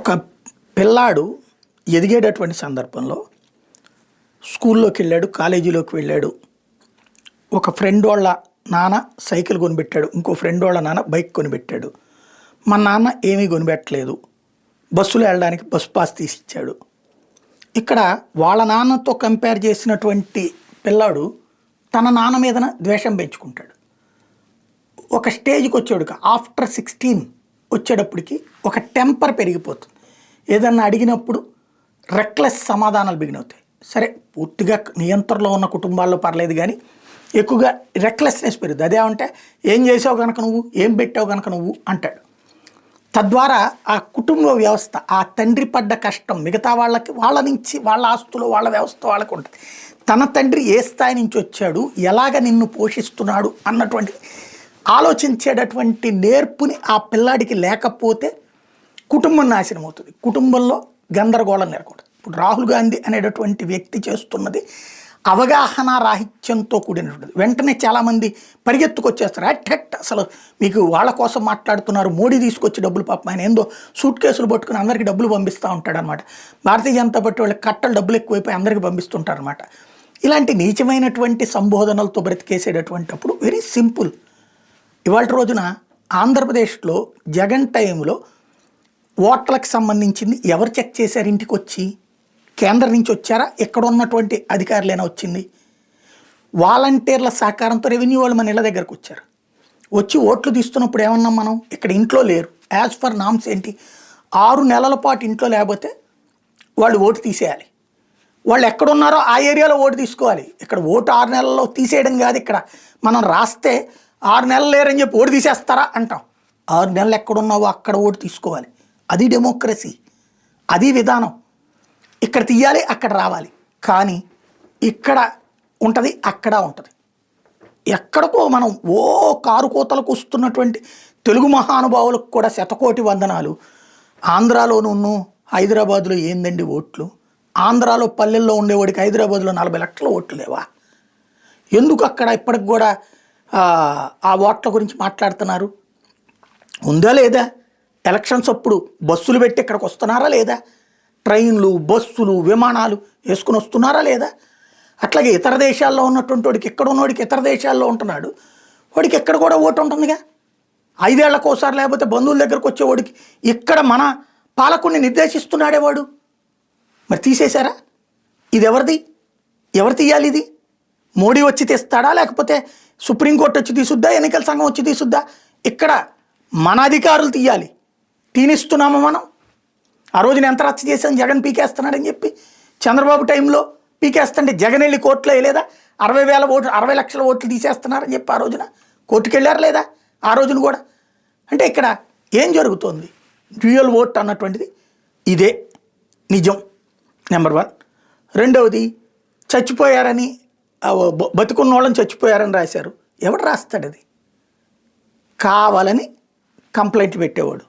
ఒక పిల్లాడు ఎదిగేటటువంటి సందర్భంలో స్కూల్లోకి వెళ్ళాడు, కాలేజీలోకి వెళ్ళాడు. ఒక ఫ్రెండ్ వాళ్ళ నాన్న సైకిల్ కొనిపెట్టాడు, ఇంకో ఫ్రెండ్ వాళ్ళ నాన్న బైక్ కొనిపెట్టాడు. మా నాన్న ఏమీ కొనిపెట్టలేదు, బస్సులో వెళ్ళడానికి బస్ పాస్ తీసిచ్చాడు. ఇక్కడ వాళ్ళ నాన్నతో కంపేర్ చేసినటువంటి పిల్లాడు తన నాన్న మీదన ద్వేషం పెంచుకుంటాడు. ఒక స్టేజ్కి వచ్చాడు, ఆఫ్టర్ 16 వచ్చేటప్పటికి ఒక టెంపర్ పెరిగిపోతుంది. ఏదన్నా అడిగినప్పుడు రెక్లెస్ సమాధానాలు బిగిన్ అవుతాయి. సరే, పూర్తిగా నియంత్రణలో ఉన్న కుటుంబాల్లో పర్లేదు, కానీ ఎక్కువగా రెక్లెస్నెస్ పెరుగుతుంది. అదేమంటే ఏం చేసావు కనుక నువ్వు, ఏం పెట్టావు కనుక నువ్వు అంటాడు. తద్వారా ఆ కుటుంబ వ్యవస్థ, ఆ తండ్రి పడ్డ కష్టం మిగతా వాళ్ళకి, వాళ్ళ నుంచి, వాళ్ళ ఆస్తులు, వాళ్ళ వ్యవస్థ వాళ్ళకు ఉంటుంది. తన తండ్రి ఏ స్థాయి నుంచి వచ్చాడు, ఎలాగ నిన్ను పోషిస్తున్నాడు అన్నటువంటి ఆలోచించేటటువంటి నేర్పుని ఆ పిల్లాడికి లేకపోతే కుటుంబం నాశనం అవుతుంది. కుటుంబంలో గందరగోళం నెలకొంటుంది. ఇప్పుడు రాహుల్ గాంధీ అనేటటువంటి వ్యక్తి చేస్తున్నది అవగాహన రాహిత్యంతో కూడినటువంటిది. వెంటనే చాలామంది పరిగెత్తుకొచ్చేస్తారు, అట్ అసలు మీకు వాళ్ళ కోసం మాట్లాడుతున్నారు, మోడీ తీసుకొచ్చి డబ్బులు, పాపం ఆయన ఏందో సూట్ కేసులు పట్టుకుని అందరికీ డబ్బులు పంపిస్తూ ఉంటాడనమాట. భారతీయ జనతా పార్టీ వాళ్ళకి కట్టలు డబ్బులు ఎక్కువైపోయి అందరికీ పంపిస్తుంటారనమాట. ఇలాంటి నీచమైనటువంటి సంబోధనలతో బ్రతికేసేటటువంటి అప్పుడు వెరీ సింపుల్. ఇవాళ రోజున ఆంధ్రప్రదేశ్లో జగన్ టైంలో ఓట్లకు సంబంధించింది ఎవరు చెక్ చేశారు? ఇంటికి వచ్చి కేంద్రం నుంచి వచ్చారా, ఎక్కడ ఉన్నటువంటి అధికారులైనా వచ్చింది? వాలంటీర్ల సహకారంతో రెవెన్యూ వాళ్ళు మన ఇళ్ళ దగ్గరకు వచ్చారు. వచ్చి ఓట్లు తీస్తున్నప్పుడు ఏమన్నాం మనం, ఇక్కడ ఇంట్లో లేరు. యాజ్ ఫర్ నామ్స్ ఏంటి, 6 నెలల పాటు ఇంట్లో లేకపోతే వాళ్ళు ఓటు తీసేయాలి. వాళ్ళు ఎక్కడున్నారో ఆ ఏరియాలో ఓటు తీసుకోవాలి. ఇక్కడ ఓటు 6 నెలల్లో తీసేయడం కాదు. ఇక్కడ మనం రాస్తే 6 నెలలు లేరని చెప్పి ఓటు తీసేస్తారా అంటాం. 6 నెలలు ఎక్కడున్నావో అక్కడ ఓటు తీసుకోవాలి. అది డెమోక్రసీ, అది విధానం. ఇక్కడ తీయాలి, అక్కడ రావాలి. కానీ ఇక్కడ ఉంటుంది, అక్కడ ఉంటుంది. ఎక్కడికో మనం కారు కోతలకు వస్తున్నటువంటి తెలుగు మహానుభావులకు కూడా శతకోటి వందనాలు. ఆంధ్రాలోనూ హైదరాబాద్లో ఏందండి ఓట్లు? ఆంధ్రాలో పల్లెల్లో ఉండేవాడికి హైదరాబాద్లో 40 లక్షల ఓట్లు లేవా? ఎందుకు అక్కడ ఇప్పటికి కూడా ఆ ఓట్ల గురించి మాట్లాడుతున్నారు? ఉందా లేదా? ఎలక్షన్స్ అప్పుడు బస్సులు పెట్టి ఇక్కడికి వస్తున్నారా లేదా? ట్రైన్లు, బస్సులు, విమానాలు వేసుకుని వస్తున్నారా లేదా? అట్లాగే ఇతర దేశాల్లో ఉన్నటువంటి వాడికి, ఇక్కడ ఉన్నవాడికి ఇతర దేశాల్లో ఉంటున్నాడు, వాడికి ఎక్కడ కూడా ఓటు ఉంటుందిగా. 5 ఏళ్లకోసారి లేకపోతే బంధువుల దగ్గరకు వచ్చేవాడికి ఇక్కడ మన పాలకుడిని నిర్దేశిస్తున్నాడే వాడు. మరి తీసేశారా? ఇది ఎవరిది? ఎవరు తీయాలి ఇది? మోడీ వచ్చి తీస్తాడా, లేకపోతే సుప్రీంకోర్టు వచ్చి తీసుద్దా, ఎన్నికల సంఘం వచ్చి తీసుద్దా? ఇక్కడ మన అధికారులు తీయాలి. తీనిస్తున్నామా మనం? ఆ రోజున ఎంత రచ్చ చేసాం, జగన్ పీకేస్తున్నాడని చెప్పి. చంద్రబాబు టైంలో పీకేస్తుంటే జగన్ వెళ్ళి కోర్టులో వేయలేదా? 60 లక్షల ఓట్లు తీసేస్తున్నారని చెప్పి ఆ రోజున కోర్టుకు వెళ్ళారు లేదా? ఆ రోజున కూడా. అంటే ఇక్కడ ఏం జరుగుతోంది? డ్యూయల్ ఓట్ అన్నటువంటిది ఇదే నిజం, నెంబర్ 1. రెండవది, చచ్చిపోయారని, బతుకున్న వాళ్ళని చచ్చిపోయారని రాశారు. ఎవడు రాస్తాడు అది? కావాలని కంప్లైంట్ పెట్టేవాడు,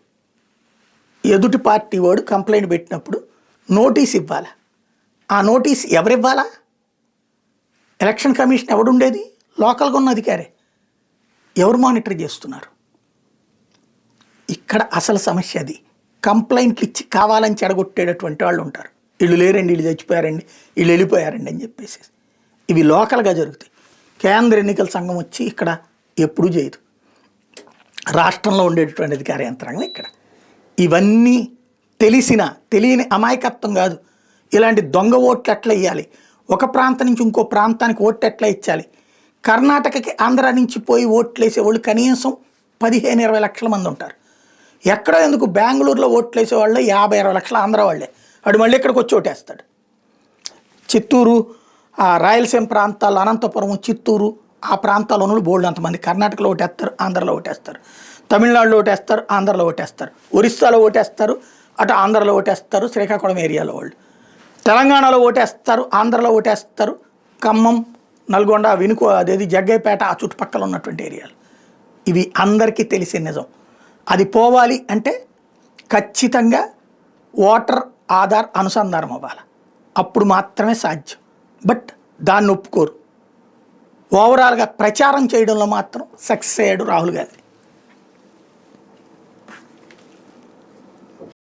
ఎదుటి పార్టీ వాడు కంప్లైంట్ పెట్టినప్పుడు నోటీస్ ఇవ్వాలి. ఆ నోటీస్ ఎవరివ్వాలా? ఎలక్షన్ కమిషన్ ఎవడుండేది? లోకల్గా ఉన్న అధికారే. ఎవరు మానిటర్ చేస్తున్నారు? ఇక్కడ అసలు సమస్య అది. కంప్లైంట్లు ఇచ్చి కావాలని చెడగొట్టేటటువంటి వాళ్ళు ఉంటారు. వీళ్ళు లేరండి, వీళ్ళు చచ్చిపోయారండి, వీళ్ళు వెళ్ళిపోయారండి అని చెప్పేసి. ఇవి లోకల్గా జరుగుతాయి. కేంద్ర ఎన్నికల సంఘం వచ్చి ఇక్కడ ఎప్పుడూ చేయదు. రాష్ట్రంలో ఉండేటటువంటి అధికార యంత్రాంగం ఇక్కడ. ఇవన్నీ తెలియని అమాయకత్వం కాదు. ఇలాంటి దొంగ ఓట్లు ఎట్లా ఇవ్వాలి, ఒక ప్రాంతం నుంచి ఇంకో ప్రాంతానికి ఓట్లు ఎట్లా ఇచ్చాలి? కర్ణాటకకి ఆంధ్ర నుంచి పోయి ఓట్లు వేసేవాళ్ళు కనీసం 15-20 లక్షల మంది ఉంటారు. ఎక్కడో ఎందుకు బెంగళూరులో ఓట్లు వేసేవాళ్ళు 50-60 లక్షల ఆంధ్ర వాళ్ళే. వాడు మళ్ళీ ఇక్కడికి వచ్చి ఓటేస్తాడు. చిత్తూరు, రాయలసీమ ప్రాంతాలు, అనంతపురం, చిత్తూరు ఆ ప్రాంతాల్లో బోల్డ్ అంతమంది కర్ణాటకలో ఓటేస్తారు, ఆంధ్రలో ఓటేస్తారు, తమిళనాడులో ఓటేస్తారు, ఆంధ్రలో ఓటేస్తారు, ఒరిస్సాలో ఓటేస్తారు, అటు ఆంధ్రలో ఓటేస్తారు, శ్రీకాకుళం ఏరియాలో వాళ్ళు, తెలంగాణలో ఓటేస్తారు, ఆంధ్రలో ఓటేస్తారు, ఖమ్మం, నల్గొండ, అదేది జగ్గైపేట ఆ చుట్టుపక్కల ఉన్నటువంటి ఏరియాలు. ఇవి అందరికీ తెలిసే నిజం. అది పోవాలి అంటే ఖచ్చితంగా ఓటర్ ఆధార్ అనుసంధానం అవ్వాలి. అప్పుడు మాత్రమే సాధ్యం. బట్ దాన్ని ఒప్పుకోరు. ఓవరాల్గా ప్రచారం చేయడంలో మాత్రం సక్సెస్ అయ్యాడు రాహుల్ గాంధీ.